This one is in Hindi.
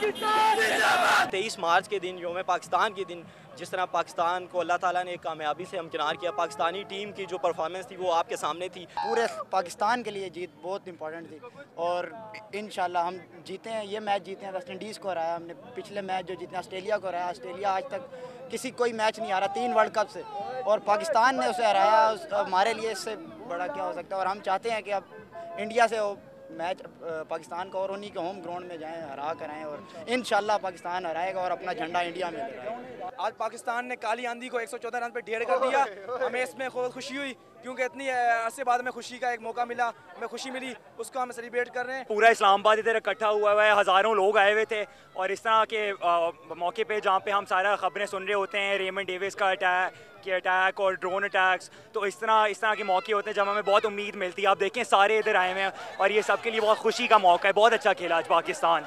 23 मार्च के दिन योम पाकिस्तान के दिन जिस तरह पाकिस्तान को अल्लाह ताला ने कामयाबी से हमकिनार किया, पाकिस्तानी टीम की जो परफॉर्मेंस थी वो आपके सामने थी। पूरे पाकिस्तान के लिए जीत बहुत इंपॉर्टेंट थी और इंशाल्लाह हम जीते हैं, ये मैच जीते हैं। वेस्ट इंडीज़ को हराया हमने, पिछले मैच जो जीते ऑस्ट्रेलिया को हराया। ऑस्ट्रेलिया आज तक किसी कोई मैच नहीं हारा 3 वर्ल्ड कप से, और पाकिस्तान ने उसे हराया। हमारे लिए इससे बड़ा क्या हो सकता है। और हम चाहते हैं कि अब इंडिया से वो मैच पाकिस्तान को और उन्हीं के होम ग्राउंड में जाएं, हरा कर आएँ, और इंशाल्लाह पाकिस्तान हराएगा और अपना झंडा इंडिया में लहराएगा। आज पाकिस्तान ने काली आंधी को 114 रन पे ढेर कर दिया। हमें इसमें बहुत खुशी हुई क्योंकि इतनी अरसे बाद में खुशी का एक मौका मिला, हमें खुशी मिली, उसको हम सेलिब्रेट कर रहे हैं। पूरा इस्लामाबाद इधर इकट्ठा हुआ है, हज़ारों लोग आए हुए थे, और इस तरह के मौके पे जहाँ पे हम सारा खबरें सुन रहे होते हैं रेमंड डेविस का अटैक और ड्रोन अटैक्स, तो इस तरह के मौके होते हैं जब हमें बहुत उम्मीद मिलती है। आप देखें सारे इधर आए हुए हैं और ये सबके लिए बहुत खुशी का मौका है। बहुत अच्छा खेला आज पाकिस्तान।